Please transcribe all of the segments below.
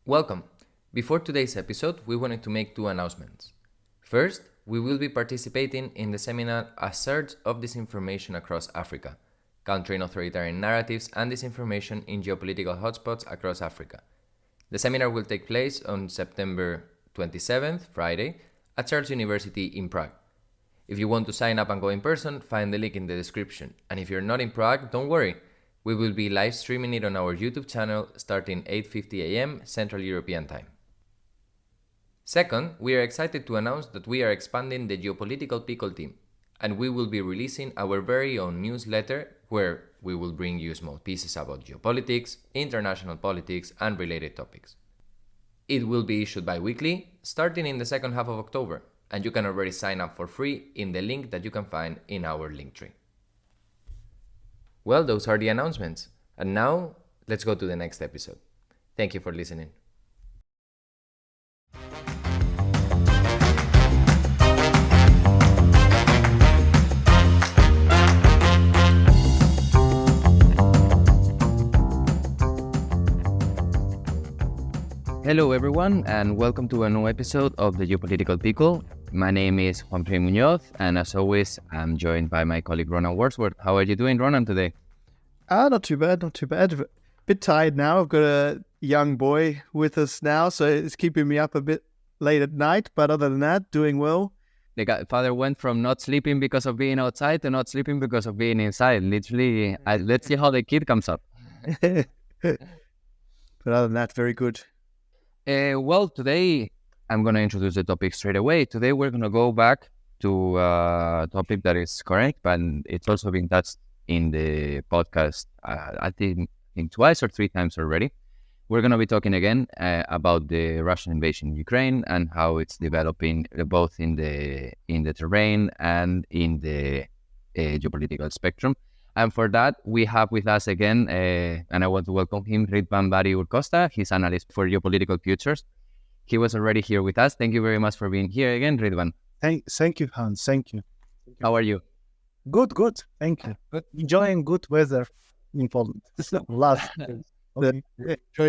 Welcome. Before today's episode, we wanted to make two announcements. First, we will be participating in the seminar A Surge of Disinformation Across Africa, Countering Authoritarian Narratives and Disinformation in Geopolitical Hotspots Across Africa. The seminar will take place on September 27th, Friday, at Charles University in Prague. If you want to sign up and go in person, find the link in the description. And if you're not in Prague, don't worry. We will be live streaming it on our YouTube channel starting 8:50 a.m. Central European Time. Second, we are excited to announce that we are expanding the Geopolitical Pickle team, and we will be releasing our very own newsletter where we will bring you small pieces about geopolitics, international politics, and related topics. It will be issued bi-weekly, starting in the second half of October, and you can already sign up for free in the link that you can find in our link tree. Well, those are the announcements. And now, let's go to the next episode. Thank you for listening. Hello everyone, and welcome to a new episode of the Geopolitical Pickle. My name is Juan P. Muñoz, and as always, I'm joined by my colleague Ronan Wordsworth. How are you doing, Ronan, today? Not too bad. Bit tired now. I've got a young boy with us now, so it's keeping me up a bit late at night. But other than that, doing well. The father went from not sleeping because of being outside to not sleeping because of being inside. Literally, let's see how the kid comes up. But other than that, very good. Well, today I'm going to introduce the topic straight away. Today we're going to go back to a topic that is correct, but it's also been touched in the podcast, I think twice or three times already. We're going to be talking again about the Russian invasion in Ukraine and how it's developing both in the terrain and in the geopolitical spectrum. And for that, we have with us again, and I want to welcome him, Ridvan Bari Urcosta. He's analyst for Geopolitical Futures. He was already here with us. Thank you very much for being here again, Ridvan. Thank you, Hans. Thank you. How are you? Good. Thank you. Good. Enjoying good weather in Poland. Enjoying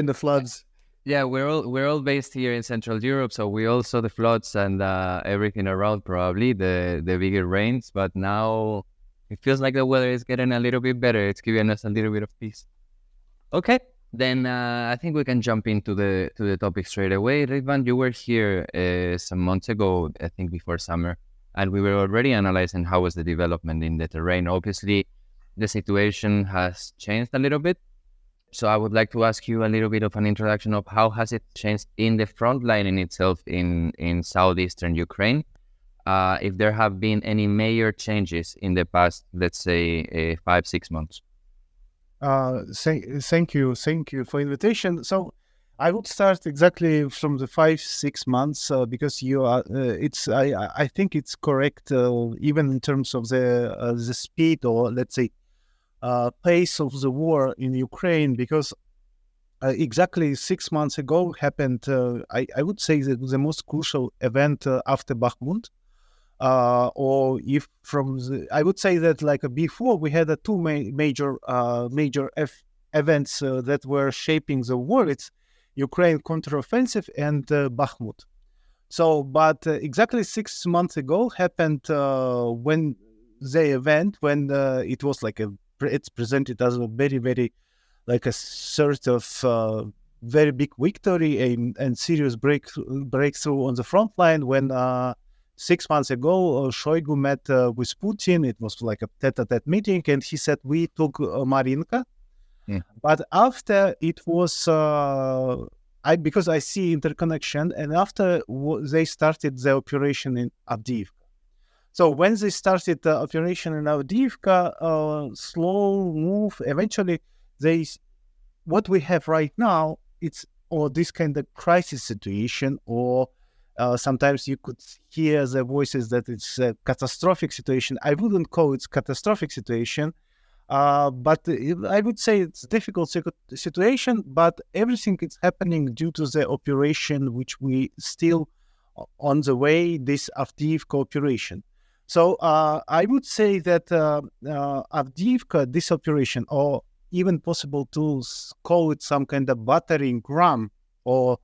the floods. Yeah, we're all based here in Central Europe, so we all saw the floods and everything around, probably the bigger rains. But now it feels like the weather is getting a little bit better. It's giving us a little bit of peace. Okay, then I think we can jump into the topic straight away. Ridvan, you were here some months ago, I think before summer, and we were already analyzing how was the development in the terrain. Obviously, the situation has changed a little bit. So I would like to ask you a little bit of an introduction of how has it changed in the front line in itself in southeastern Ukraine. If there have been any major changes in the past, let's say 5-6 months. Thank you for invitation. So I would start exactly from the 5-6 months because you are. I think it's correct even in terms of the speed or let's say pace of the war in Ukraine, because exactly 6 months ago happened. I would say that the most crucial event after Bakhmut. Or if from the, I would say that like before we had two major events that were shaping the war. It's Ukraine counteroffensive and Bakhmut. So, but exactly 6 months ago happened when the event, when it was like it's presented as a very like a sort of very big victory and serious breakthrough on the front line when 6 months ago, Shoigu met with Putin. It was like a tete-a-tete meeting, and he said, we took Marinka. Yeah. But after it was, because I see interconnection, and after they started the operation in Avdiivka. So when they started the operation in Avdiivka, slow move, eventually what we have right now, it's this kind of crisis situation, or sometimes you could hear the voices that it's a catastrophic situation. I wouldn't call it catastrophic situation, but I would say it's a difficult situation, but everything is happening due to the operation which we still on the way, this Avdiivka operation. So I would say that Avdiivka, this operation, or even possible to call it some kind of battering ram or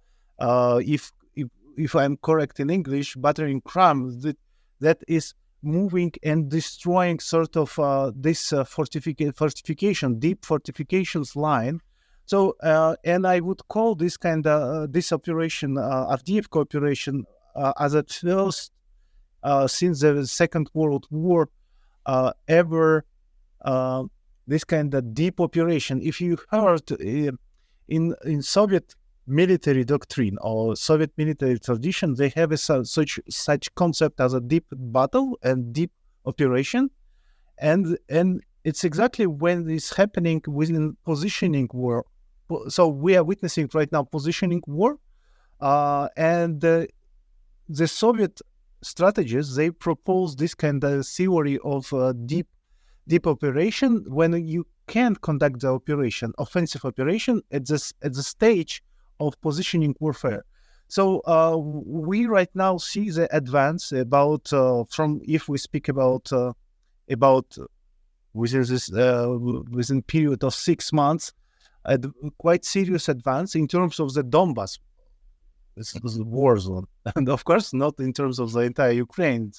if I'm correct in English, battering ram that is moving and destroying sort of this fortification, deep fortifications line. So, and I would call this kind of this operation, Avdiivka operation, as a first since the Second World War ever this kind of deep operation. If you heard in Soviet military doctrine or Soviet military tradition, they have such concept as a deep battle and deep operation, and it's exactly when it's happening within positioning war. So we are witnessing right now positioning war, and the Soviet strategists, they propose this kind of theory of deep operation when you can conduct the operation, offensive operation, at the stage of positioning warfare. So we right now see the advance about from, if we speak about within this within period of 6 months, a quite serious advance in terms of the Donbas. This was a war zone, and of course not in terms of the entire Ukraine.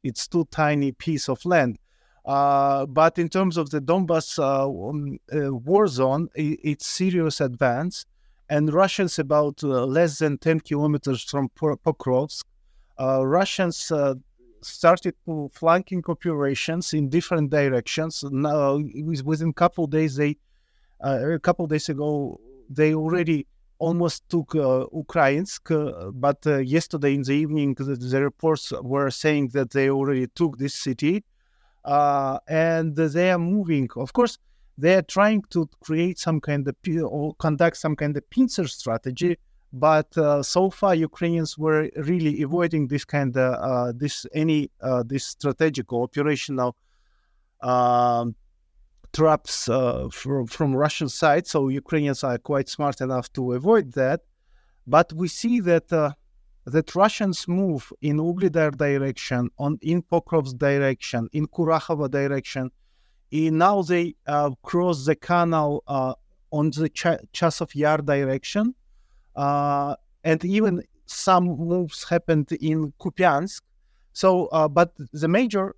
It's too tiny piece of land. But in terms of the Donbas war zone, it's serious advance, and Russians about less than 10 kilometers from Pokrovsk. Russians started flanking operations in different directions. Now, within a couple days, a couple days ago, they already almost took Ukrainsk, but yesterday in the evening, the reports were saying that they already took this city. And they are moving. Of course, they are trying to create some kind of or conduct some kind of pincer strategy, but so far Ukrainians were really avoiding this kind of this strategic or operational traps from Russian side. So Ukrainians are quite smart enough to avoid that. But we see that that Russians move in Ugledar direction, in Pokrovsk direction, in Kurachovo direction. Now they cross the canal on the Chasov Yar direction, and even some moves happened in Kupiansk. So, but the major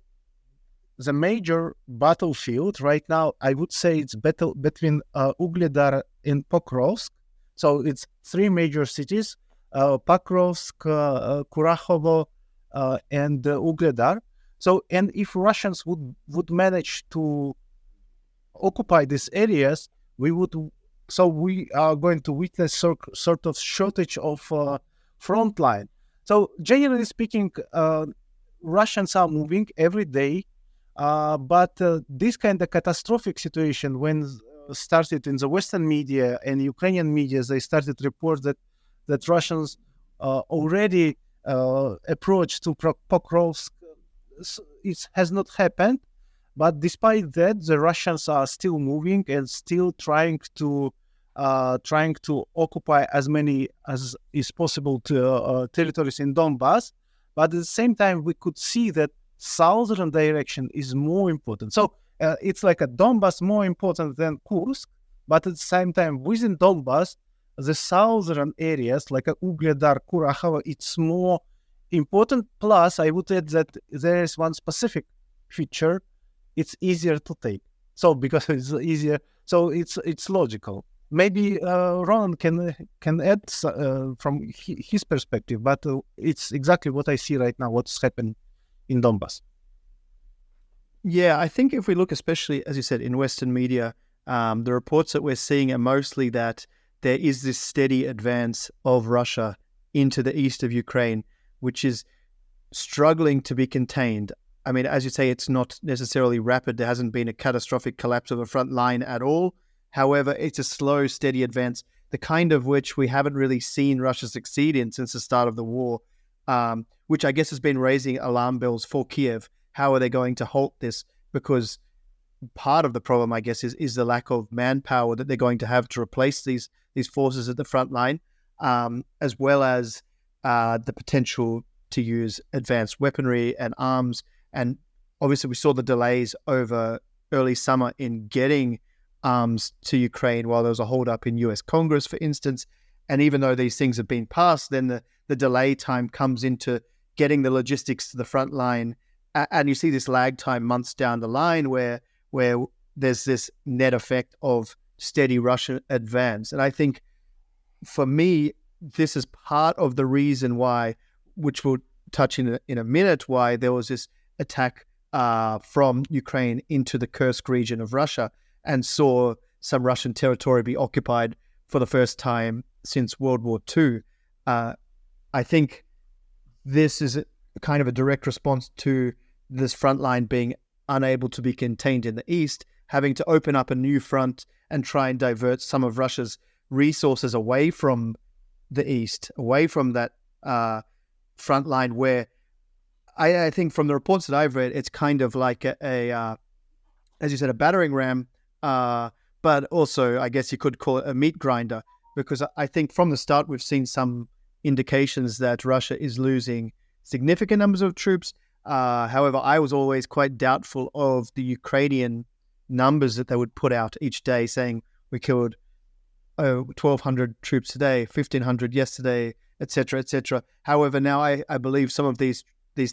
battlefield right now, I would say, it's battle between Ugledar and Pokrovsk. So it's 3 major cities. Pokrovsk, Kurachovo, and Ugledar. So, and if Russians would manage to occupy these areas, we are going to witness sort of shortage of front line. So, generally speaking, Russians are moving every day, but this kind of catastrophic situation, when started in the Western media and Ukrainian media, they started to report that Russians already approached to Pokrovsk. It has not happened, but despite that, the Russians are still moving and still trying to occupy as many as is possible to territories in Donbas. But at the same time, we could see that southern direction is more important. So it's like a Donbas more important than Kursk, but at the same time, within Donbas, the southern areas like Ugledar, Kurachovo, it's more important. Plus, I would add that there is one specific feature: it's easier to take. So because it's easier, so it's logical. Maybe Ronan can add from his perspective, but it's exactly what I see right now. What's happened in Donbas? Yeah, I think if we look, especially as you said, in Western media, the reports that we're seeing are mostly that there is this steady advance of Russia into the east of Ukraine, which is struggling to be contained. I mean, as you say, it's not necessarily rapid. There hasn't been a catastrophic collapse of a front line at all. However, it's a slow, steady advance, the kind of which we haven't really seen Russia succeed in since the start of the war, which I guess has been raising alarm bells for Kiev. How are they going to halt this? Because part of the problem, I guess, is the lack of manpower that they're going to have to replace these forces at the front line, as well as the potential to use advanced weaponry and arms. And obviously, we saw the delays over early summer in getting arms to Ukraine while there was a holdup in US Congress, for instance. And even though these things have been passed, then the delay time comes into getting the logistics to the front line. And you see this lag time months down the line where there's this net effect of steady Russian advance. And I think for me, this is part of the reason why, which we'll touch in a minute, why there was this attack from Ukraine into the Kursk region of Russia and saw some Russian territory be occupied for the first time since World War II. I think this is kind of a direct response to this front line being unable to be contained in the east, having to open up a new front and try and divert some of Russia's resources away from the east, away from that front line where I think from the reports that I've read, it's kind of like as you said, a battering ram, but also I guess you could call it a meat grinder, because I think from the start we've seen some indications that Russia is losing significant numbers of troops. However, I was always quite doubtful of the Ukrainian numbers that they would put out each day, saying we killed 1,200 troops today, 1,500 yesterday, etc., etc. However, now I believe some of these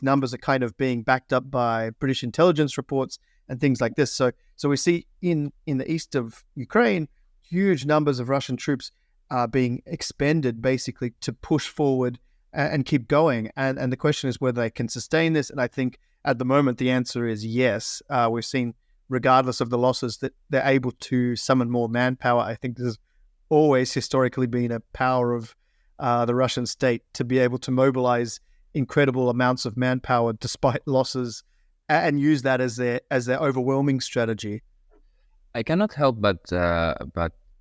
numbers are kind of being backed up by British intelligence reports and things like this. So we see in the east of Ukraine, huge numbers of Russian troops are being expended basically to push forward and keep going. And the question is whether they can sustain this. And I think at the moment the answer is yes. We've seen, regardless of the losses, that they're able to summon more manpower. I think this has always historically been a power of the Russian state, to be able to mobilize incredible amounts of manpower despite losses and use that as their overwhelming strategy. I cannot help but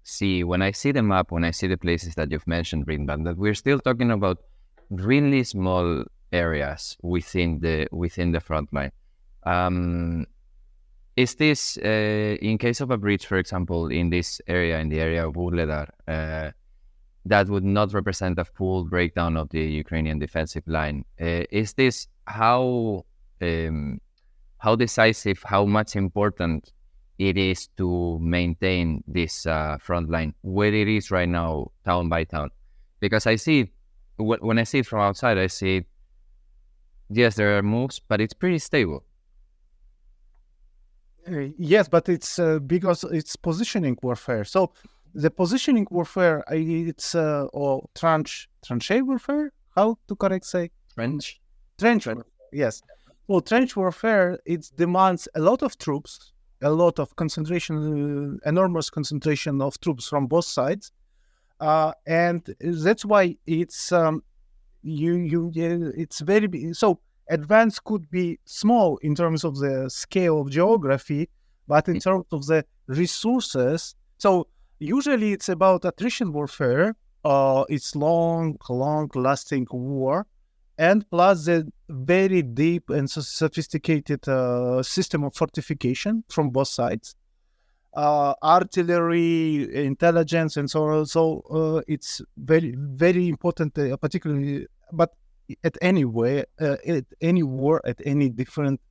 see, when I see the map, when I see the places that you've mentioned, Ridvan, that we're still talking about really small areas within the front line. Is this, in case of a breach, for example, in this area, in the area of Vuhledar, that would not represent a full breakdown of the Ukrainian defensive line? Is this how decisive, how much important it is to maintain this front line where it is right now, town by town? Because I see, when I see it from outside, I see, yes, there are moves, but it's pretty stable. Yes, but it's because it's positioning warfare. So the positioning warfare, it's or tranche warfare. How to correct say? Trench. Warfare. Yes. Well, trench warfare, it demands a lot of troops, a lot of concentration, enormous concentration of troops from both sides, and that's why it's it's very big. So advance could be small in terms of the scale of geography, but in terms of the resources. So usually it's about attrition warfare. It's long-lasting war, and plus the very deep and sophisticated system of fortification from both sides, artillery, intelligence, and so on. So it's very, very important, particularly, but at any war, at any different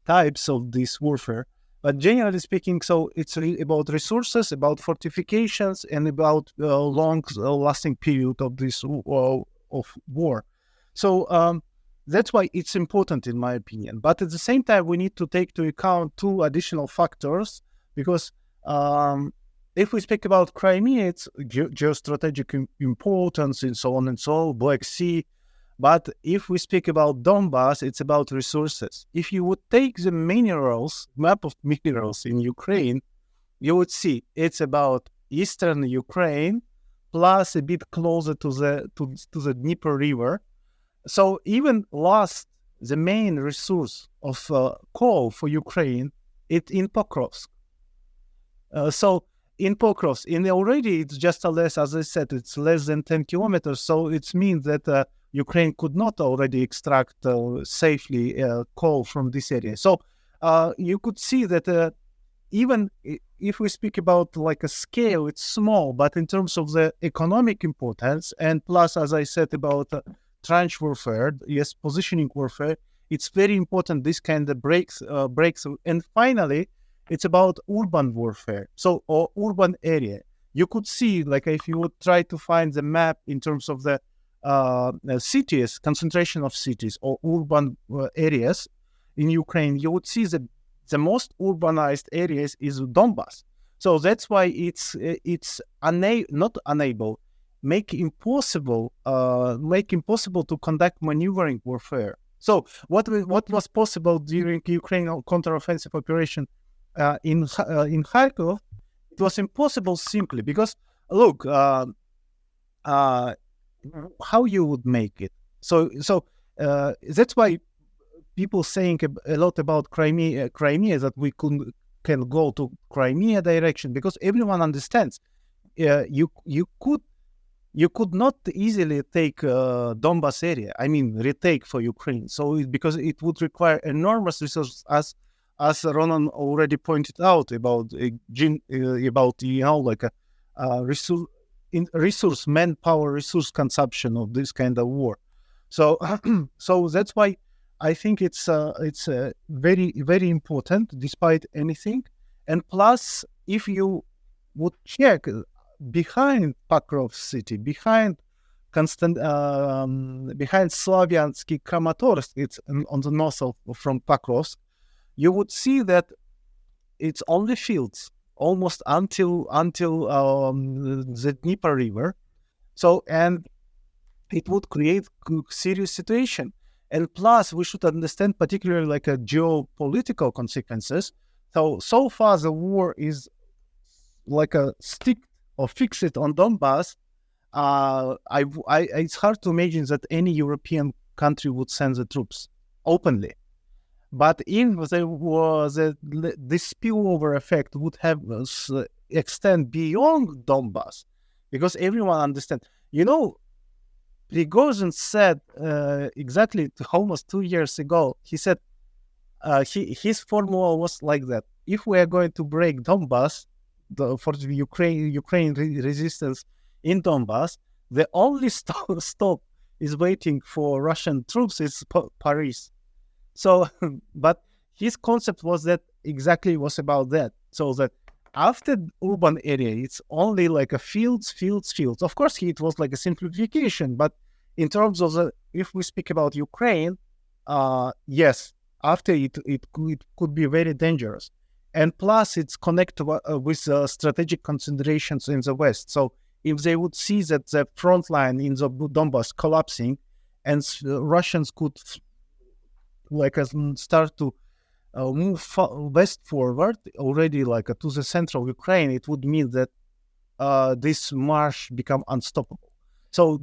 types of this warfare. But generally speaking, so it's really about resources, about fortifications, and about long-lasting period of this of war. So that's why it's important, in my opinion. But at the same time, we need to take into account two additional factors, because if we speak about Crimea, it's geostrategic importance and so on and so on, Black Sea. But if we speak about Donbas, it's about resources. If you would take the map of minerals in Ukraine, you would see it's about eastern Ukraine, plus a bit closer to the Dnieper River. So even the main resource of coal for Ukraine, it's in Pokrovsk. So in Pokrovsk, already it's just less, as I said, it's less than 10 kilometers. So it means that Ukraine could not already extract safely coal from this area. So you could see that even if we speak about like a scale, it's small, but in terms of the economic importance, and plus, as I said, about trench warfare, yes, positioning warfare, it's very important, this kind of breakthrough. And finally, it's about urban warfare, or urban area. you could see, like if you would try to find the map in terms of the cities, concentration of cities or urban areas in Ukraine, you would see that the most urbanized areas is Donbas. So that's why it's not unable, make impossible to conduct maneuvering warfare. So what was possible during Ukrainian counteroffensive operation in Kharkov, it was impossible simply because look, how you would make it. So that's why people saying a lot about Crimea that we can go to Crimea direction, because everyone understands you could not easily take Donbas area. I mean, retake for Ukraine. So because it would require enormous resources, as Ronan already pointed out about resource manpower, resource consumption of this kind of war. So so that's why I think it's very, very important despite anything. And plus, if you would check behind Pakrovsk city, behind Slaviansky Kramatorsk, it's on the north from Pakrovsk, you would see that it's only fields almost until the Dnieper River. So, and it would create serious situation. And plus, we should understand particularly like a geopolitical consequences. So far the war is like a stick or fix it on Donbas. It's hard to imagine that any European country would send the troops openly. But if there was this spillover effect would have extend beyond Donbas, because everyone understands. Prigozhin said exactly almost 2 years ago, he said his formula was like that. If we are going to break Donbas for the Ukraine resistance in Donbas, the only stop is waiting for Russian troops is Paris. So, but his concept was was about that. So that after urban area, it's only like a fields. Of course, it was like a simplification, but in terms of if we speak about Ukraine, yes, after it could be very dangerous. And plus, it's connected with strategic considerations in the West. So if they would see that the front line in the Donbas collapsing, and Russians could start to move west forward already to the central Ukraine, it would mean that this march become unstoppable. So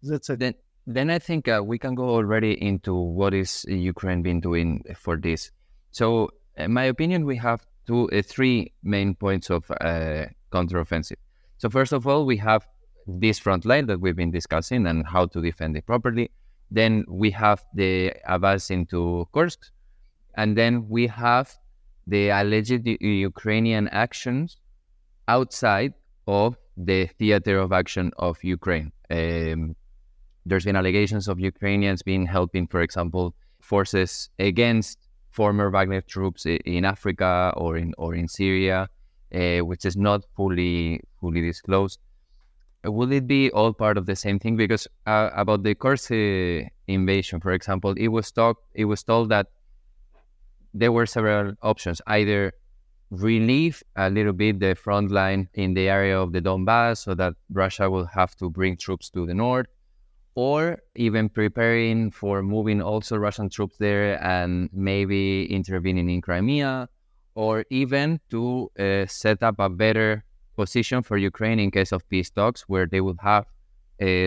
that's it. Then I think we can go already into what is Ukraine been doing for this. So in my opinion, we have three main points of counteroffensive. So first of all, we have this front line that we've been discussing and how to defend it properly. Then we have the advance into Kursk, and then we have the alleged Ukrainian actions outside of the theater of action of Ukraine. There's been allegations of Ukrainians being helping, for example, forces against former Wagner troops in Africa or in Syria, which is not fully disclosed. Will it be all part of the same thing? Because about the Kursk invasion, for example, it was told that there were several options: either relieve a little bit the front line in the area of the Donbas so that Russia will have to bring troops to the north, or even preparing for moving also Russian troops there and maybe intervening in Crimea, or even to set up a better position for Ukraine in case of peace talks, where they would have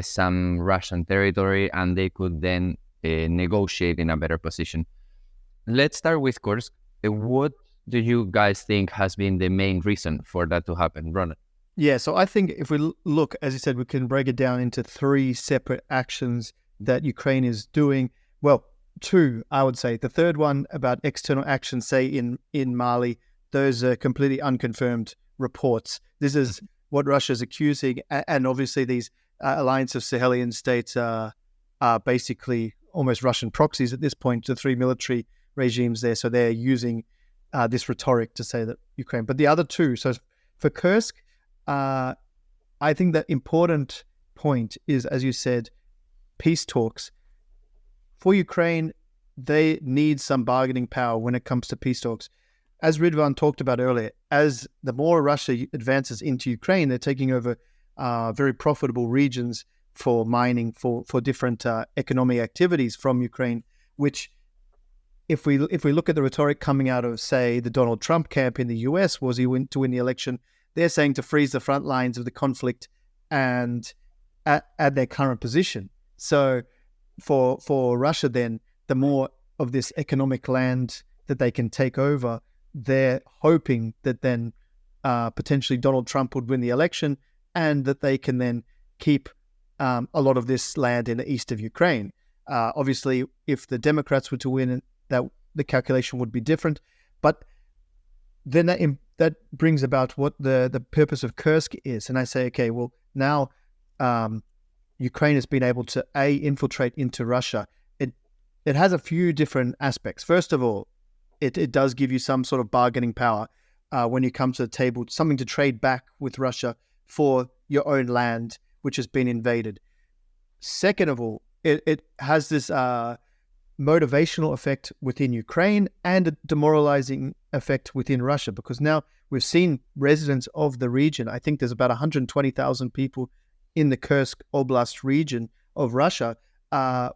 some Russian territory and they could then negotiate in a better position. Let's start with Kursk. What do you guys think has been the main reason for that to happen, Ronan? Yeah, so I think if we look, as you said, we can break it down into three separate actions that Ukraine is doing. Well, two, I would say. The third one about external actions, say in Mali, those are completely unconfirmed reports. This is what Russia is accusing, and obviously these alliance of Sahelian states are basically almost Russian proxies at this point to three military regimes there, so they're using this rhetoric to say that Ukraine. But the other two, so for Kursk, I think the important point is, as you said, peace talks. For Ukraine, they need some bargaining power when it comes to peace talks. As Ridvan talked about earlier, as the more Russia advances into Ukraine, they're taking over very profitable regions for mining, for different economic activities from Ukraine, which if we look at the rhetoric coming out of, say, the Donald Trump camp in the US, was he went to win the election, they're saying to freeze the front lines of the conflict and at their current position. So for Russia then, the more of this economic land that they can take over, they're hoping that then potentially Donald Trump would win the election and that they can then keep a lot of this land in the east of Ukraine. Obviously, if the Democrats were to win, that the calculation would be different. But then that brings about what the purpose of Kursk is. And I say, okay, well, now Ukraine has been able to, infiltrate into Russia. It has a few different aspects. First of all, it does give you some sort of bargaining power when you come to the table, something to trade back with Russia for your own land, which has been invaded. Second of all, it has this motivational effect within Ukraine and a demoralizing effect within Russia, because now we've seen residents of the region. I think there's about 120,000 people in the Kursk Oblast region of Russia,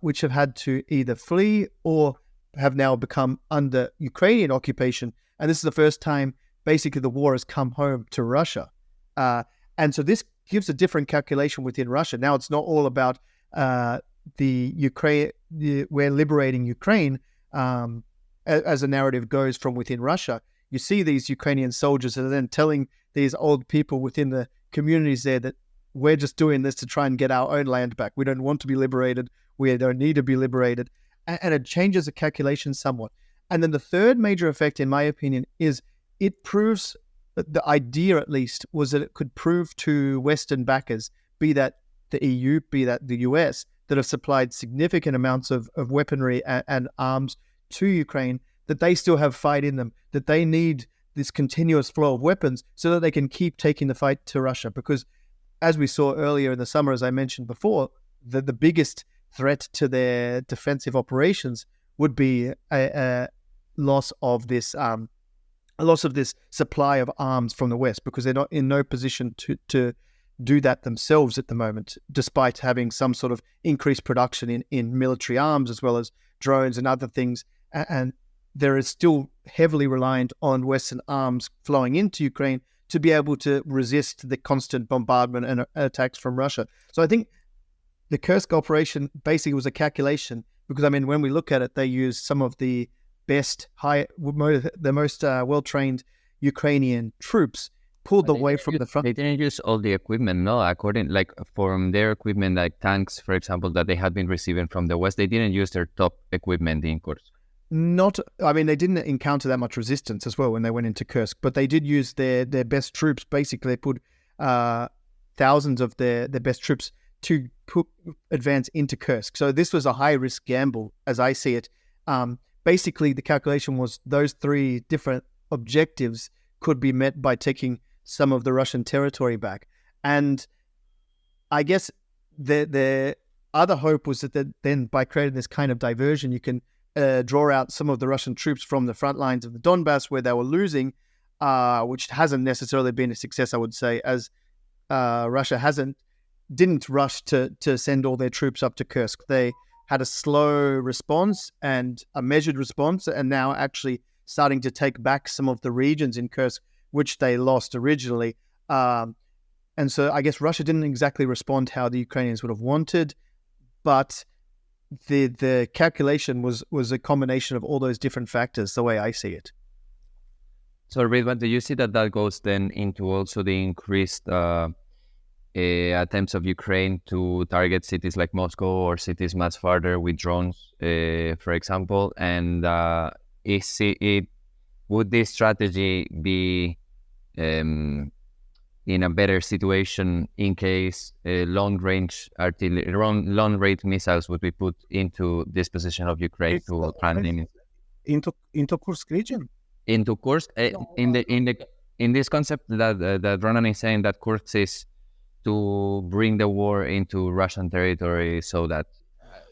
which have had to either flee or have now become under Ukrainian occupation. And this is the first time basically the war has come home to Russia. And so this gives a different calculation within Russia. Now it's not all about we're liberating Ukraine, as the narrative goes from within Russia. You see these Ukrainian soldiers that are then telling these old people within the communities there that we're just doing this to try and get our own land back. We don't want to be liberated. We don't need to be liberated. And it changes the calculation somewhat. And then the third major effect, in my opinion, is it proves, the idea at least, was that it could prove to Western backers, be that the EU, be that the US, that have supplied significant amounts of weaponry and arms to Ukraine, that they still have fight in them, that they need this continuous flow of weapons so that they can keep taking the fight to Russia. Because as we saw earlier in the summer, as I mentioned before, the biggest threat to their defensive operations would be a loss of this supply of arms from the West, because they're not in no position to do that themselves at the moment, despite having some sort of increased production in military arms as well as drones and other things. And there is still heavily reliant on Western arms flowing into Ukraine to be able to resist the constant bombardment and attacks from Russia. So I think the Kursk operation basically was a calculation, because, I mean, when we look at it, they used some of the most well-trained Ukrainian troops pulled away from the front. They didn't use all the equipment, no? According, like, from their equipment, like tanks, for example, that they had been receiving from the West, they didn't use their top equipment in Kursk. They didn't encounter that much resistance as well when they went into Kursk, but they did use their best troops. Basically, they put thousands of their best troops to advance into Kursk. So this was a high-risk gamble, as I see it. Basically, the calculation was those three different objectives could be met by taking some of the Russian territory back. And I guess the other hope was that then by creating this kind of diversion, you can draw out some of the Russian troops from the front lines of the Donbas where they were losing, which hasn't necessarily been a success, I would say, as Russia didn't rush to send all their troops up to Kursk. They had a slow response and a measured response, and now actually starting to take back some of the regions in Kursk, which they lost originally. And so I guess Russia didn't exactly respond how the Ukrainians would have wanted, but the calculation was a combination of all those different factors, the way I see it. So, Ridvan, do you see that goes then into also the increased attempts of Ukraine to target cities like Moscow or cities much farther with drones, for example? And would this strategy be in a better situation in case long-range artillery, long-range missiles would be put into this position of Ukraine into Kursk region? into Kursk in this concept that Ronan is saying that Kursk is to bring the war into Russian territory so that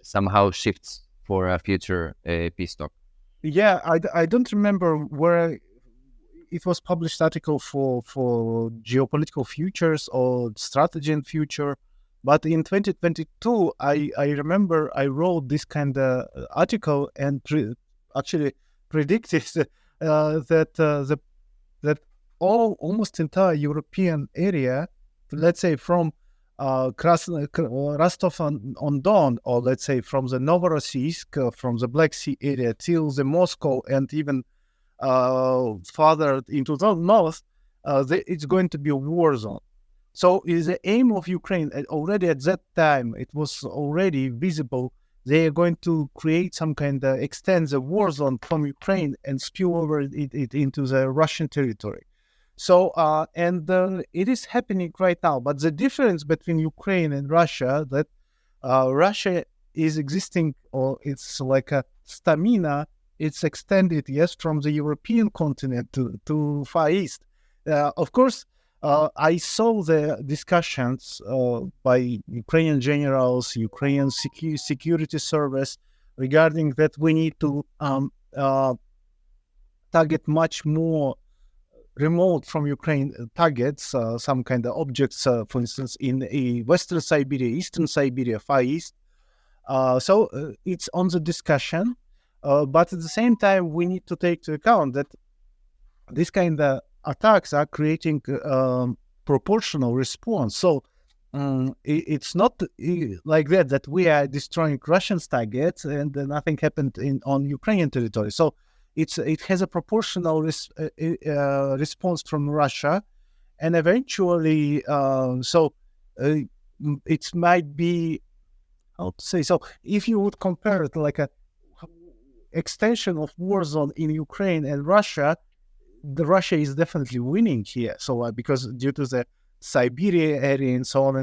somehow shifts for a future peace talk. Yeah, I don't remember where it was published article for geopolitical futures or strategy and future, but in 2022 I remember I wrote this kind of article and actually predicted that almost entire European area, let's say from Rostov-on-Don, or let's say from the Novorossiysk, from the Black Sea area till the Moscow, and even farther into the north, it's going to be a war zone. So is the aim of Ukraine, already at that time, it was already visible, they are going to create some kind of, extend the war zone from Ukraine and spill over it into the Russian territory. So, it is happening right now. But the difference between Ukraine and Russia, that Russia is existing, or it's like a stamina, it's extended, yes, from the European continent to Far East. Of course, I saw the discussions by Ukrainian generals, Ukrainian security service, regarding that we need to target much more remote from Ukraine targets, some kind of objects, for instance, in Western Siberia, Eastern Siberia, Far East. So it's on the discussion, but at the same time, we need to take into account that this kind of attacks are creating proportional response. So it's not like that we are destroying Russian targets and nothing happened on Ukrainian territory. So it has a proportional response from Russia, and eventually, it might be, how to say, so if you would compare it like a extension of war zone in Ukraine and Russia, the Russia is definitely winning here. So because due to the Siberia area and so on,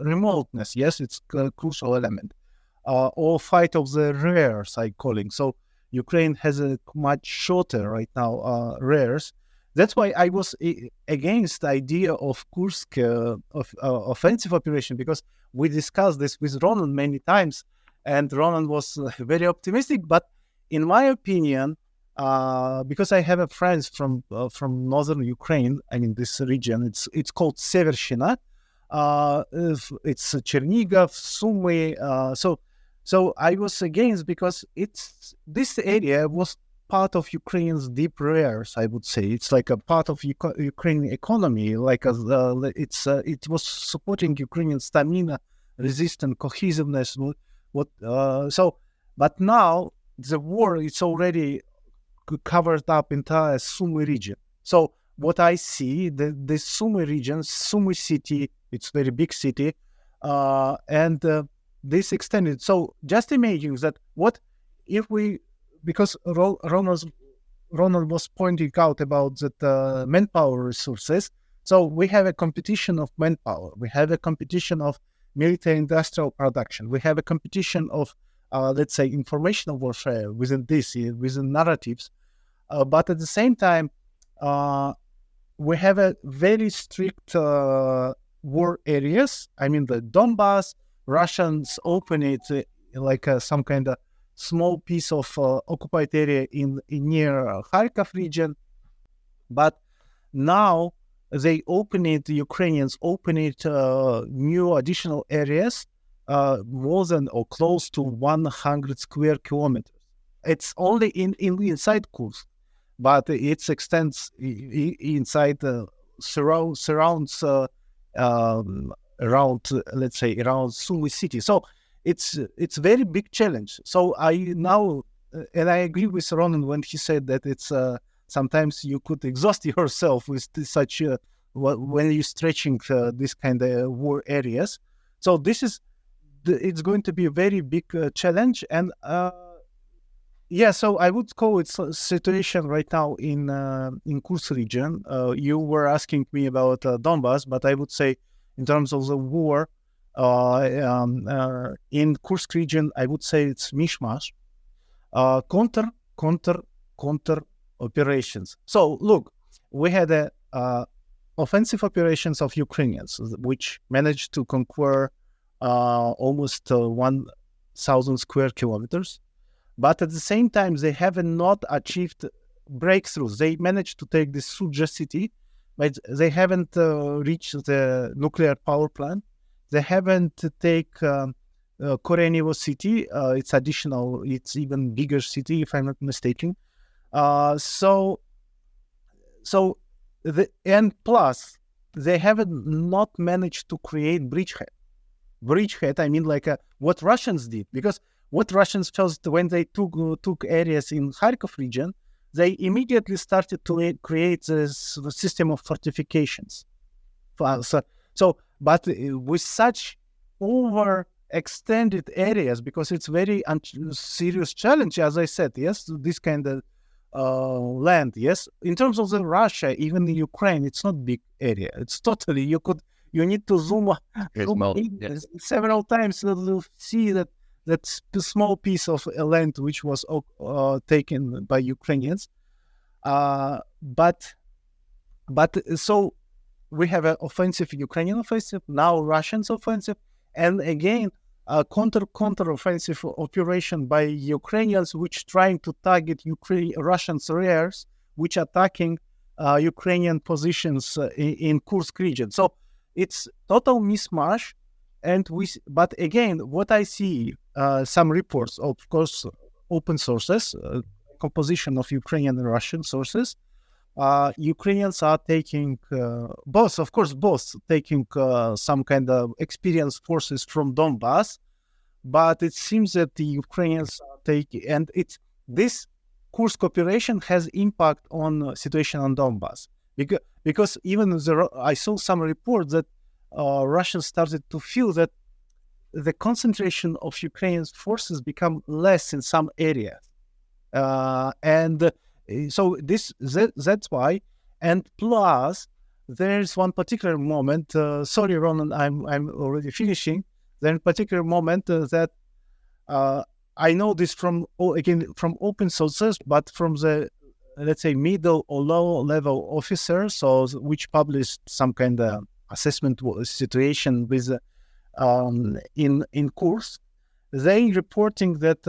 remoteness, yes, it's a crucial element. Or fight of the rears, I calling. So Ukraine has a much shorter right now rears. That's why I was against the idea of Kursk of offensive operation, because we discussed this with Ronan many times, and Ronan was very optimistic. But in my opinion, because I have a friends from northern Ukraine, I mean this region, it's called Severshina. It's Chernigov, Sumy. So I was against, because this area was part of Ukraine's deep rears, I would say. It's like a part of Ukrainian economy, like it was supporting Ukrainian stamina, resistance, cohesiveness. But now the war, it's already covered up entire Sumy region. So what I see, the Sumy region, Sumy city, it's very big city, and this extended. So just imagine that what if we, because Ronald was pointing out about that manpower resources. So we have a competition of manpower. We have a competition of military industrial production. We have a competition of, let's say, informational warfare within narratives. But at the same time, we have a very strict war areas. I mean, the Donbas, Russians open it like some kind of small piece of occupied area in near Kharkov region. But now they open it, the Ukrainians open it new additional areas, more than or close to 100 square kilometers. It's only inside Kursk, but it extends inside surrounds around, let's say, around Sumy city. So it's very big challenge. So I now, and I agree with Ronan when he said that it's sometimes you could exhaust yourself with such when you're stretching this kind of war areas. So this is it's going to be a very big challenge. And yeah, so I would call it situation right now in Kursk region. You were asking me about Donbas, but I would say in terms of the war in Kursk region, I would say it's mishmash, counter operations. So look, we had a offensive operations of Ukrainians, which managed to conquer almost 1,000 square kilometers. But at the same time, they have not achieved breakthroughs. They managed to take the Sudzha city, but they haven't reached the nuclear power plant. They haven't taken Korenevo city. It's additional. It's even bigger city, if I'm not mistaken. And plus, they haven't not managed to create bridgehead. Bridgehead, I mean, like what Russians did, because what Russians first, when they took areas in Kharkov region, they immediately started to create this system of fortifications. But with such overextended areas, because it's very serious challenge, as I said, yes, this kind of land, yes. In terms of the Russia, even the Ukraine, it's not big area. It's totally, you need to zoom in several times to see that small piece of land which was taken by Ukrainians. But so we have an offensive, Ukrainian offensive, now Russians offensive, and again a counter offensive operation by Ukrainians, which trying to target Russian rears, which attacking Ukrainian positions in Kursk region. So it's total mismatch. But again, what I see, some reports, of course, open sources, composition of Ukrainian and Russian sources. Ukrainians are taking both taking some kind of experienced forces from Donbas, but it seems that the Ukrainians are taking, and this Kursk operation has impact on situation on Donbas, because even I saw some reports that Russians started to feel that the concentration of Ukrainian forces become less in some areas, and so that's why. And plus, there's one particular moment. Sorry, Ronan, I'm already finishing. There's a particular moment that I know this from open sources, but from the, let's say, middle or low level officers, so which published some kind of assessment situation with in Kursk. They reporting that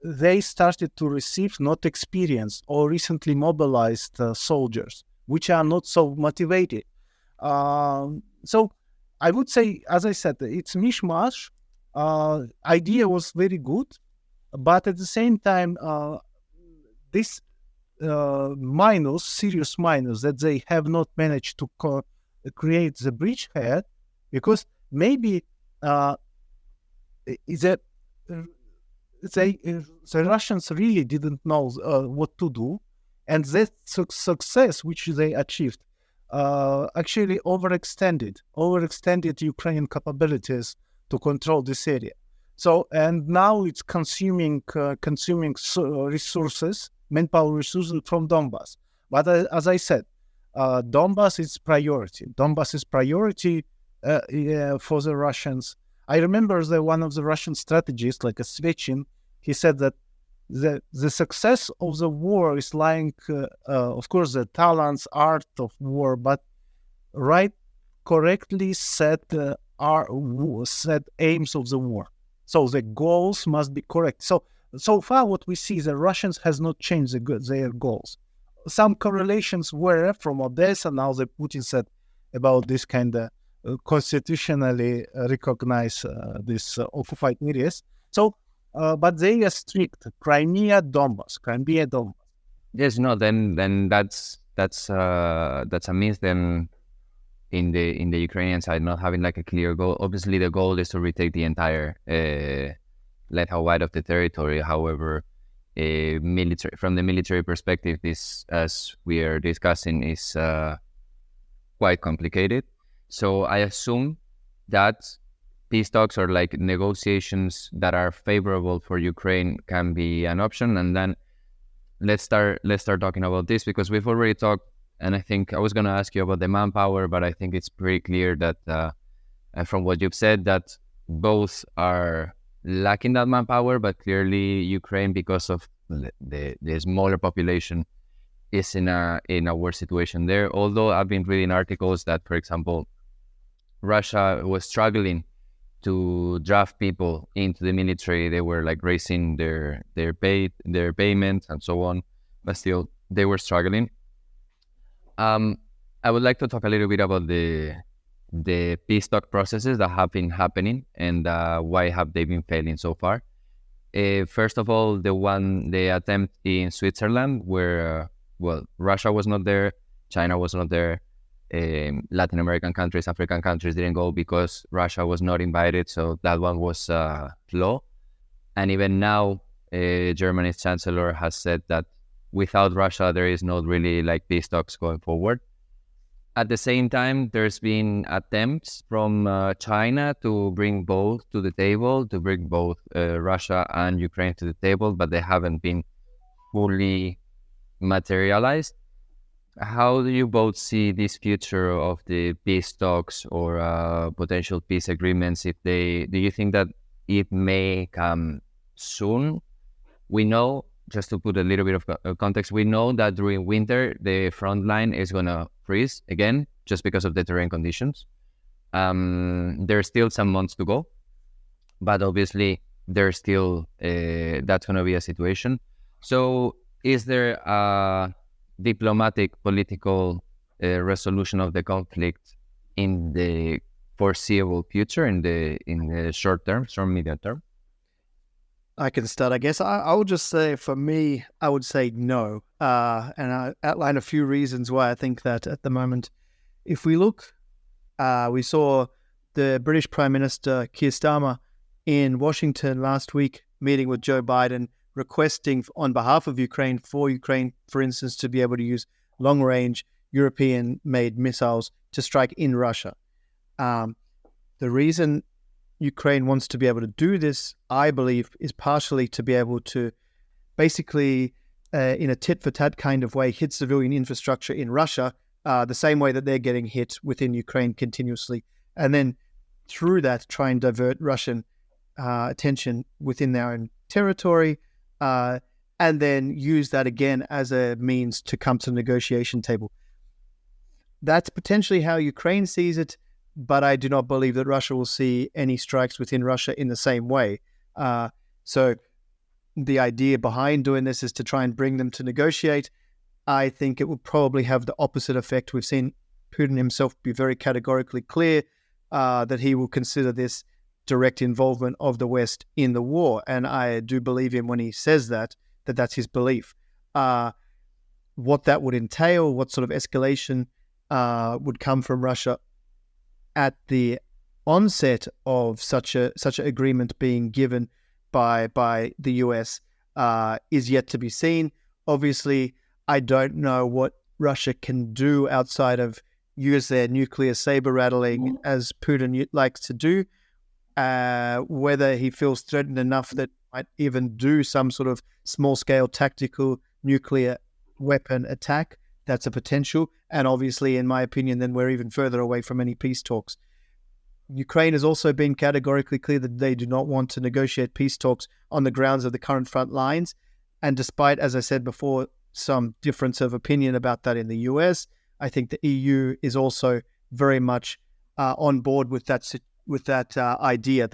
they started to receive not experienced or recently mobilized soldiers, which are not so motivated. So I would say, as I said, it's mishmash. Idea was very good, but at the same time, this serious minus that they have not managed to create the bridgehead, because maybe the Russians really didn't know what to do, and that success which they achieved actually overextended Ukrainian capabilities to control this area. So, and now it's consuming resources, manpower resources from Donbas. But as I said, Donbas is priority. Donbas is priority for the Russians. I remember that one of the Russian strategists, like a Svechin, he said that the success of the war is lying, of course, the talents, art of war, but correctly set aims of the war. So the goals must be correct. So far, what we see, the Russians has not changed their goals. Some correlations were from Odessa. Now the Putin said about this kind of constitutionally recognize these occupied areas. So, but they are strict. Crimea, Donbas. Yes, no. Then that's a miss. Then in the Ukrainian side, not having like a clear goal. Obviously, the goal is to retake the entire left wide of the territory. However, from the military perspective, this, as we are discussing, is quite complicated. So I assume that peace talks or like negotiations that are favorable for Ukraine can be an option. And then let's start talking about this, because we've already talked, and I think I was going to ask you about the manpower, but I think it's pretty clear that from what you've said, that both are lacking that manpower, but clearly Ukraine, because of the smaller population, is in a worse situation there. Although I've been reading articles that, for example, Russia was struggling to draft people into the military. They were like raising their payments and so on, but still they were struggling. I would like to talk a little bit about the peace talk processes that have been happening and why have they been failing so far. First of all, the attempt in Switzerland, where Russia was not there, China was not there, Latin American countries, African countries didn't go because Russia was not invited. So that one was flaw. And even now, Germany's chancellor has said that without Russia, there is not really like peace talks going forward. At the same time, there's been attempts from China to bring both to the table, to bring both Russia and Ukraine to the table, but they haven't been fully materialized. How do you both see this future of the peace talks or potential peace agreements? Do you think that it may come soon? We know, just to put a little bit of context, we know that during winter, the front line is going to freeze again, just because of the terrain conditions. There's still some months to go, but obviously there's still, that's going to be a situation. So is there a diplomatic, political resolution of the conflict in the foreseeable future, in the short term, medium term? I can start, I guess. I would just say, for me, I would say no. And I outline a few reasons why I think that at the moment. If we look, we saw the British Prime Minister Keir Starmer in Washington last week, meeting with Joe Biden, requesting on behalf of Ukraine, for instance, to be able to use long-range European-made missiles to strike in Russia. The reason Ukraine wants to be able to do this, I believe, is partially to be able to basically, in a tit-for-tat kind of way, hit civilian infrastructure in Russia, the same way that they're getting hit within Ukraine continuously. And then through that, try and divert Russian attention within their own territory, and then use that again as a means to come to the negotiation table. That's potentially how Ukraine sees it, but I do not believe that Russia will see any strikes within Russia in the same way. So the idea behind doing this is to try and bring them to negotiate. I think it will probably have the opposite effect. We've seen Putin himself be very categorically clear that he will consider this direct involvement of the West in the war. And I do believe him when he says that that's his belief. What that would entail, what sort of escalation would come from Russia at the onset of such an agreement being given by the US is yet to be seen. Obviously, I don't know what Russia can do outside of use their nuclear saber rattling, as Putin likes to do. Whether he feels threatened enough that might even do some sort of small-scale tactical nuclear weapon attack, that's a potential. And obviously, in my opinion, then we're even further away from any peace talks. Ukraine has also been categorically clear that they do not want to negotiate peace talks on the grounds of the current front lines. And despite, as I said before, some difference of opinion about that in the US, I think the EU is also very much on board with that idea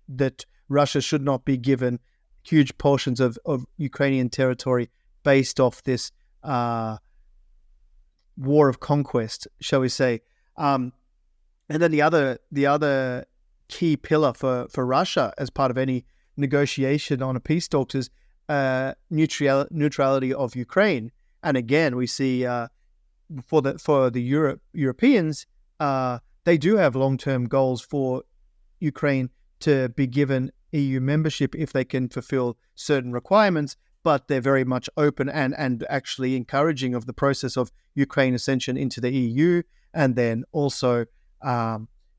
that Russia should not be given huge portions of Ukrainian territory based off this war of conquest, shall we say. And then the other key pillar for Russia as part of any negotiation on a peace talks is neutrality of Ukraine. And again, we see for the Europeans, they do have long-term goals for Ukraine to be given EU membership if they can fulfill certain requirements, but they're very much open and actually encouraging of the process of Ukraine ascension into the EU, and then also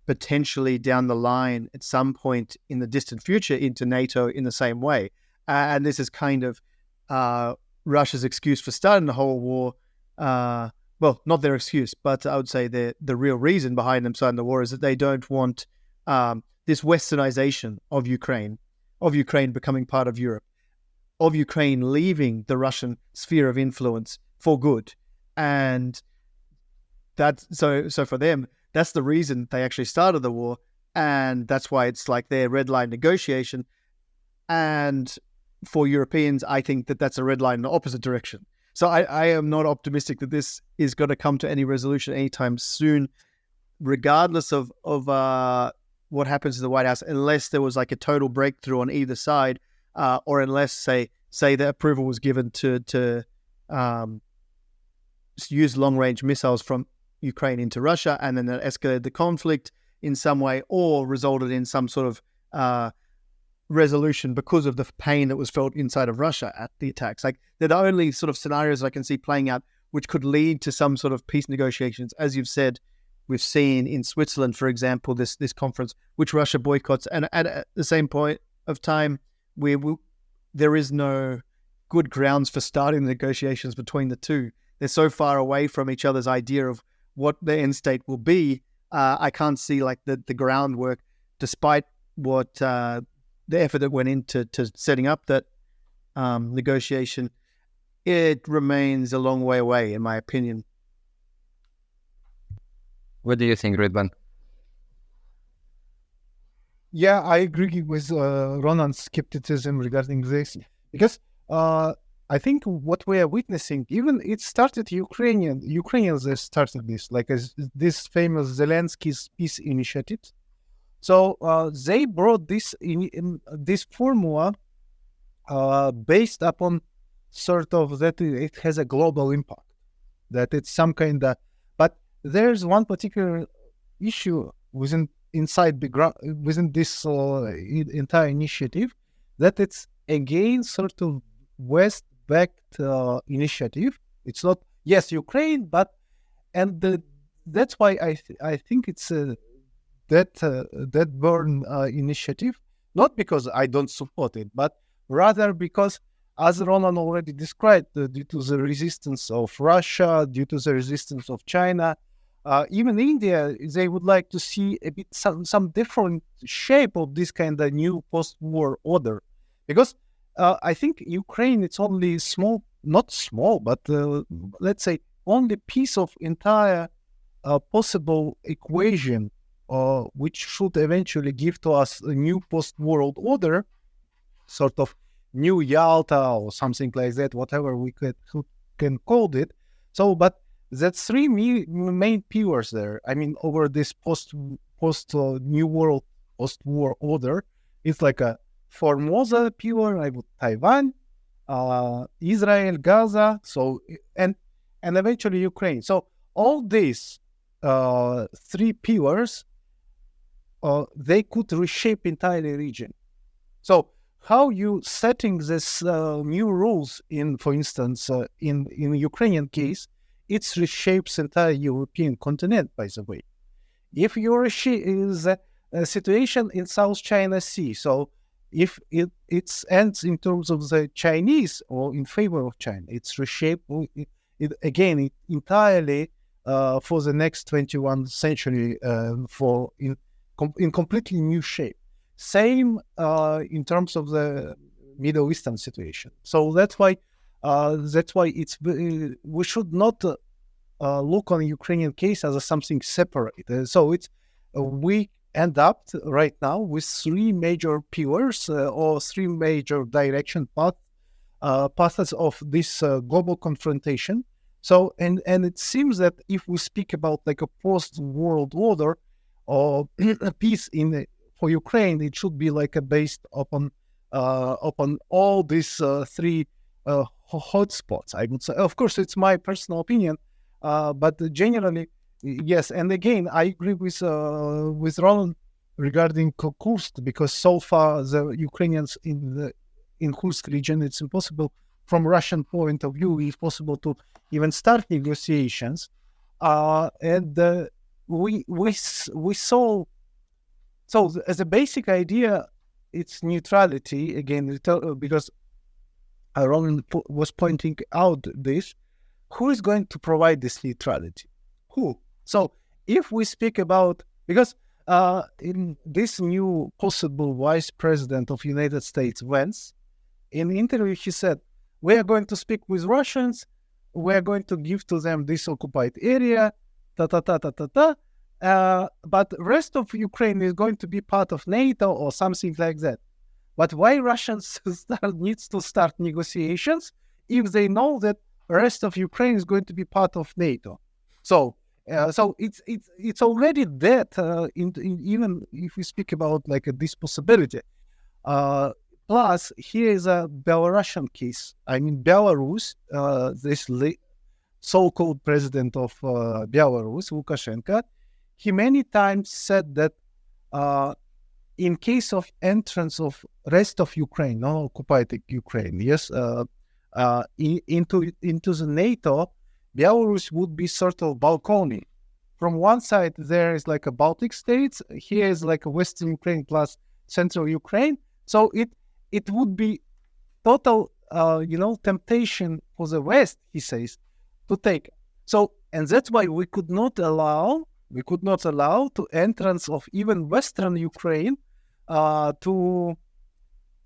potentially down the line at some point in the distant future into NATO in the same way. And this is kind of Russia's excuse for starting the whole war. Well, not their excuse, but I would say the real reason behind them starting the war is that they don't want this westernization of Ukraine becoming part of Europe, of Ukraine leaving the Russian sphere of influence for good. And that's so for them, that's the reason they actually started the war. And that's why it's like their red line negotiation. And for Europeans, I think that that's a red line in the opposite direction. So I am not optimistic that this is going to come to any resolution anytime soon, regardless of what happens to the White House, unless there was like a total breakthrough on either side, or unless say the approval was given to use long-range missiles from Ukraine into Russia, and then that escalated the conflict in some way, or resulted in some sort of resolution because of the pain that was felt inside of Russia at the attacks. Like, they're the only sort of scenarios I can see playing out which could lead to some sort of peace negotiations. As you've said, we've seen in Switzerland, for example, this conference, which Russia boycotts, and at the same point of time, there is no good grounds for starting the negotiations between the two. They're so far away from each other's idea of what the end state will be. I can't see like the groundwork, despite what the effort that went into setting up that negotiation. It remains a long way away, in my opinion. What do you think, Ridvan? Yeah, I agree with Ronan's skepticism regarding this, because I think what we are witnessing, even it started Ukrainians that started this, like this famous Zelensky's peace initiative. So they brought this this formula based upon sort of that it has a global impact, that it's some kind of, but there's one particular issue within this entire initiative, that it's again sort of West-backed initiative. It's not, yes, Ukraine, but that's why I think it's that burn initiative, not because I don't support it, but rather because, as Ronan already described, due to the resistance of Russia, due to the resistance of China, even India, they would like to see a bit some different shape of this kind of new post-war order, because I think Ukraine, it's only small, not small, but let's say only piece of entire possible equation, which should eventually give to us a new post-world order, sort of new Yalta or something like that, whatever we can call it. So, but that's three main pillars there. I mean, over this post new world post-war order, it's like a Formosa pillar, Taiwan, Israel, Gaza, so and eventually Ukraine. So all these three pillars, they could reshape entire region. So how you setting this new rules in, for instance, in Ukrainian case, it reshapes entire European continent, by the way. If you is a situation in South China Sea, so if it ends in terms of the Chinese or in favor of China, it's reshaped it entirely for the next 21st century in completely new shape. Same in terms of the Middle Eastern situation. So that's why it's we should not look on the Ukrainian case as something separate. So it's we end up right now with three major pillars or three major direction paths of this global confrontation. So and it seems that if we speak about like a post-world order or a peace for Ukraine, it should be like based upon all these three hotspots. I would say, of course, it's my personal opinion, but generally, yes. And again, I agree with Roland regarding Kursk, because so far the Ukrainians in Kursk region, it's impossible from Russian point of view. It's possible to even start negotiations, and we saw. So as a basic idea, it's neutrality again, because Roland was pointing out this. Who is going to provide this neutrality? Who? So if we speak about, because in this new possible vice president of United States, Vance, in an interview he said, we are going to speak with Russians we're going to give to them this occupied area, but rest of Ukraine is going to be part of NATO or something like that. But why Russians needs to start negotiations if they know that rest of Ukraine is going to be part of NATO? So it's already that even if we speak about like this possibility. Plus, here is a Belarusian case. I mean, Belarus, this so-called president of Belarus, Lukashenko, he many times said that in case of entrance of rest of Ukraine, non-occupied Ukraine, yes, into the NATO, Belarus would be sort of balcony. From one side, there is like a Baltic states. Here is like a Western Ukraine plus Central Ukraine. So it would be total, temptation for the West, he says, to take. So, and that's why we could not allow to entrance of even Western Ukraine to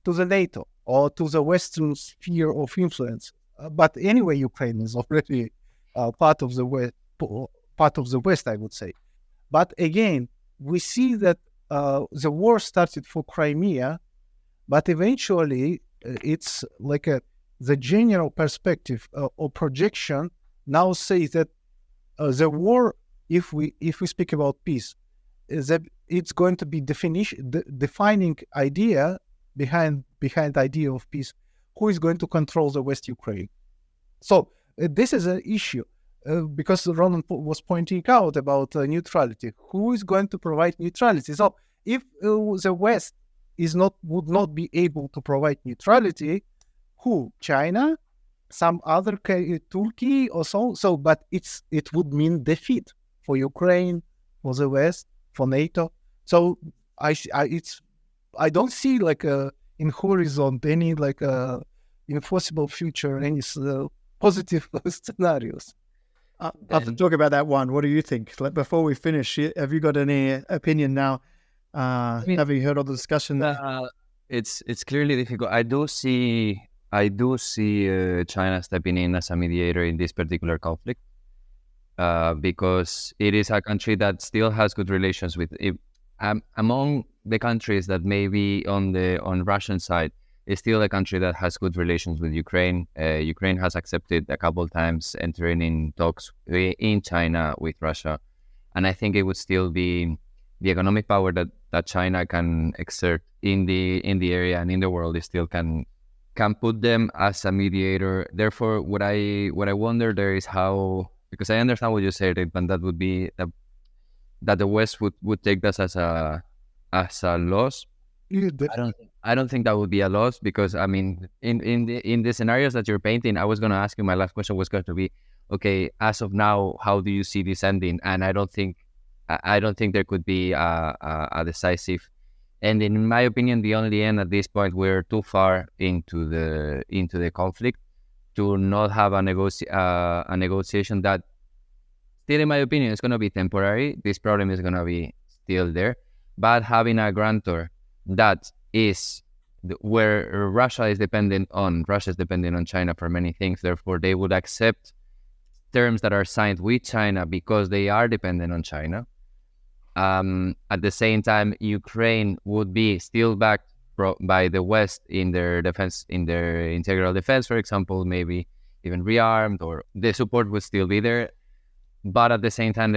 the NATO or to the Western sphere of influence. But anyway, Ukraine is already part of the West, I would say. But again, we see that the war started for Crimea, but eventually it's like the general perspective or projection now says that the war, if we speak about peace, is that it's going to be defining idea behind idea of peace. Who is going to control the West Ukraine? So this is an issue because Ronan was pointing out about neutrality. Who is going to provide neutrality? So if the West would not be able to provide neutrality, who? China, some other Turkey or so. So, but it would mean defeat for Ukraine, for the West, for NATO. So I don't see like in horizon any like impossible future, any positive scenarios. I'll talk about that one. What do you think? Before we finish, have you got any opinion now? Have you heard all the discussion? It's clearly difficult. I do see China stepping in as a mediator in this particular conflict because it is a country that still has good relations with. Among the countries that may be on Russian side, is still a country that has good relations with Ukraine. Ukraine has accepted a couple of times entering in talks in China with Russia, and I think it would still be the economic power that China can exert in the area and in the world. It still can put them as a mediator. Therefore, what I wonder there is how, because I understand what you said, but that would be that the West would take this as a loss. I don't think that would be a loss because I mean in the scenarios that you're painting, I was going to ask you, my last question was going to be, okay, as of now, how do you see this ending? And I don't think there could be a decisive ending. In my opinion, the only end at this point, we're too far into the conflict to not have a negotiation that still, in my opinion, is going to be temporary. This problem is going to be still there, but having a grantor that is where Russia is dependent on China for many things. Therefore, they would accept terms that are signed with China because they are dependent on China. At the same time, Ukraine would be still backed by the West in their defense, in their integral defense, for example, maybe even rearmed, or the support would still be there. But at the same time,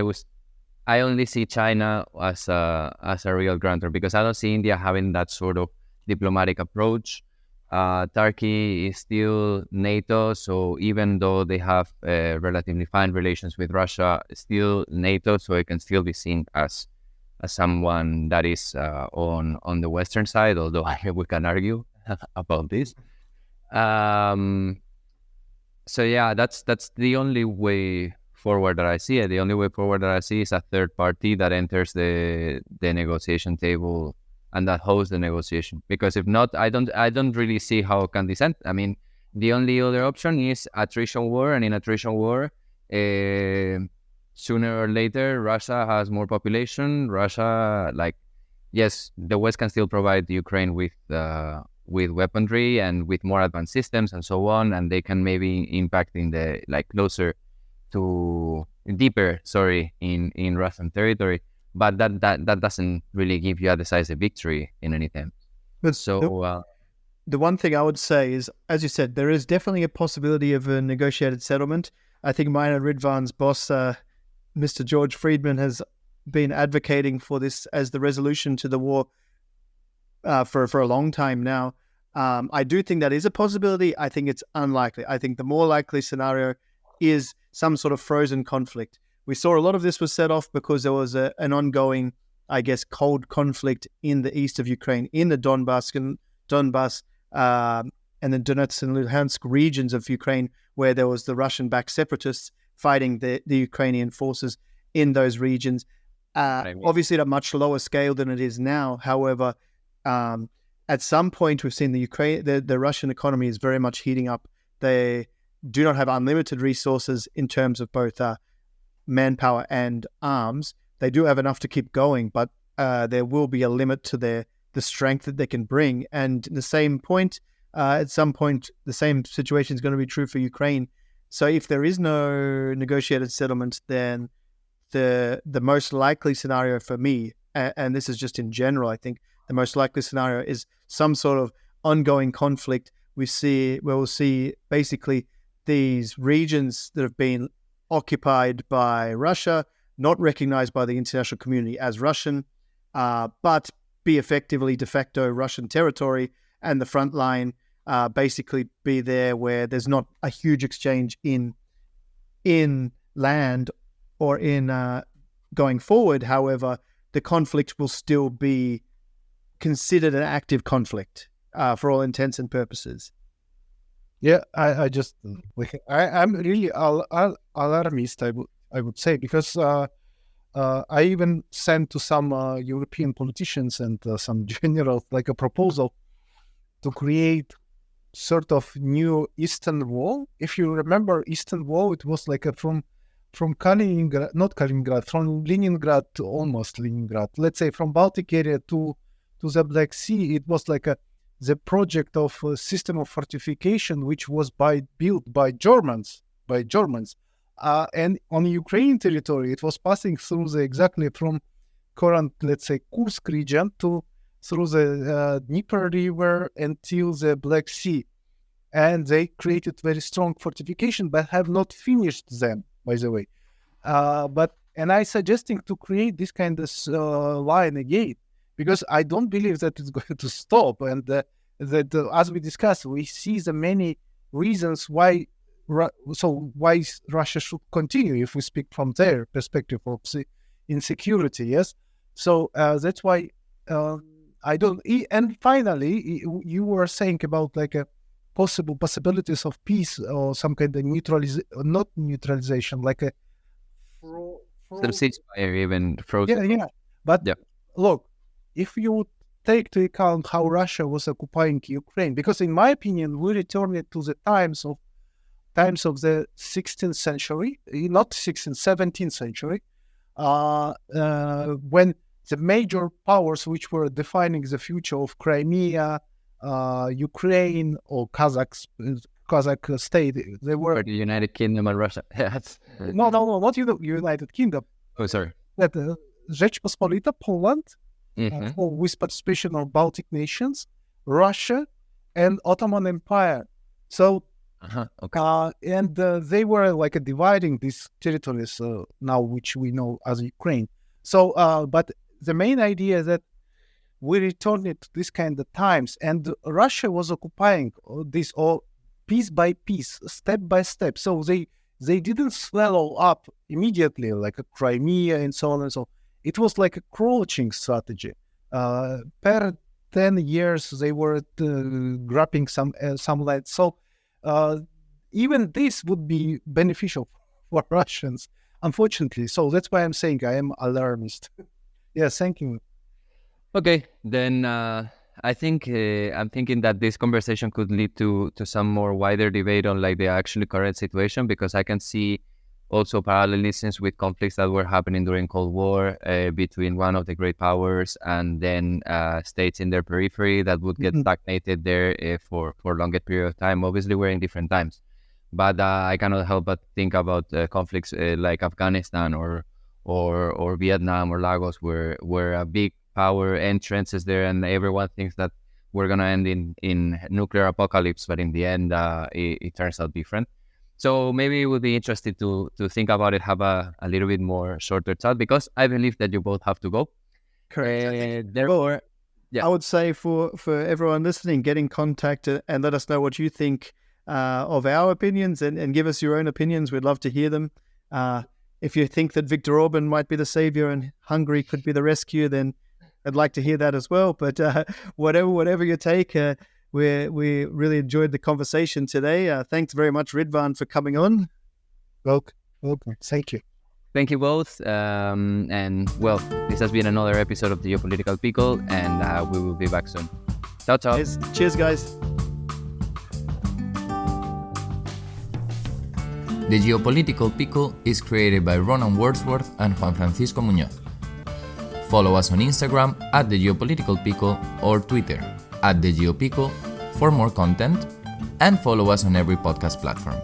I only see China as a real grantor because I don't see India having that sort of diplomatic approach. Turkey is still NATO, so even though they have relatively fine relations with Russia, still NATO, so it can still be seen as someone that is on the Western side, although we can argue about this. So yeah, that's the only way forward that I see it. The only way forward that I see is a third party that enters the negotiation table and that hosts the negotiation. Because if not, I don't really see how can this end. I mean, the only other option is attrition war, and in attrition war, sooner or later, Russia has more population. Russia, yes, the West can still provide Ukraine with with weaponry and with more advanced systems and so on, and they can maybe impact in the closer to deeper, in Russian territory. But that doesn't really give you a decisive victory in any time. But so the one thing I would say is, as you said, there is definitely a possibility of a negotiated settlement. I think mine and Ridvan's boss, Mr. George Friedman, has been advocating for this as the resolution to the war for a long time now. I do think that is a possibility. I think it's unlikely. I think the more likely scenario is some sort of frozen conflict. We saw a lot of this was set off because there was an ongoing, I guess, cold conflict in the east of Ukraine, in the Donbas and the Donetsk and Luhansk regions of Ukraine, where there was the Russian-backed separatists fighting the Ukrainian forces in those regions. Obviously, at a much lower scale than it is now. However, at some point, we've seen the Russian economy is very much heating up. They do not have unlimited resources in terms of both manpower and arms. They do have enough to keep going, but there will be a limit to the strength that they can bring. And the same point, at some point, the same situation is going to be true for Ukraine. So if there is no negotiated settlement, then the most likely scenario for me, and this is just in general, I think the most likely scenario is some sort of ongoing conflict. We'll see basically these regions that have been occupied by Russia, not recognized by the international community as Russian, but be effectively de facto Russian territory, and the front line basically be there where there's not a huge exchange in land or in going forward. However, the conflict will still be considered an active conflict for all intents and purposes. Yeah, I'm really alarmist, I would say, because I even sent to some European politicians and some generals like a proposal to create sort of new Eastern Wall. If you remember Eastern Wall, it was like from Kaliningrad, not Kaliningrad, from Leningrad to almost Leningrad. Let's say from Baltic area to the Black Sea. It was like the project of a system of fortification which was built by Germans. And on Ukrainian territory, it was passing through exactly from current, let's say, Kursk region through the Dnieper River until the Black Sea. And they created very strong fortification, but have not finished them, by the way. And I suggesting to create this kind of line again, because I don't believe that it's going to stop. And that as we discussed, we see the many reasons why Russia should continue, if we speak from their perspective of insecurity, yes? So that's why I don't... And finally, you were saying about like a possibilities of peace or some kind of not neutralization, like a... Some ceasefire, even frozen. Yeah. But look, if you take into account how Russia was occupying Ukraine, because in my opinion, we returned to the times of the 16th century, not 16th, 17th century, when the major powers which were defining the future of Crimea, Ukraine, or Kazakh state, they were... Or the United Kingdom and Russia. No, not United Kingdom. Oh, sorry. That Rzeczpospolita, Poland, with participation of Baltic nations, Russia, and Ottoman Empire. So, and they were like dividing these territories now, which we know as Ukraine. So, but the main idea is that we returned to this kind of times, and Russia was occupying this all piece by piece, step by step. So they didn't swallow up immediately like a Crimea and so on and so on. It was like a crouching strategy. Per 10 years, they were grabbing some land. So even this would be beneficial for Russians, unfortunately. So that's why I'm saying I am alarmist. Yes, thank you. Okay, then I think I'm thinking that this conversation could lead to some more wider debate on like the actually current situation, because I can see also parallelisms with conflicts that were happening during Cold War between one of the great powers and then states in their periphery that would get stagnated there for a longer period of time. Obviously, we're in different times, but I cannot help but think about conflicts like Afghanistan or Vietnam or Lagos, where a big power entrances there, and everyone thinks that we're gonna end in nuclear apocalypse, but in the end, it turns out different. So maybe it would be interesting to think about it, have a little bit more shorter chat, because I believe that you both have to go. Correct. Therefore, I would say for everyone listening, get in contact and let us know what you think of our opinions and give us your own opinions. We'd love to hear them. If you think that Viktor Orban might be the savior and Hungary could be the rescue, then I'd like to hear that as well. But whatever your take, we really enjoyed the conversation today. Thanks very much, Ridvan, for coming on. Welcome. Thank you. Thank you both. And well, this has been another episode of the Geopolitical Pickle, and we will be back soon. Ciao, ciao. Cheers, guys. The Geopolitical Pickle is created by Ronan Wordsworth and Juan Francisco Muñoz. Follow us on Instagram at The Geopolitical Pickle or Twitter at The Geopickle for more content, and follow us on every podcast platform.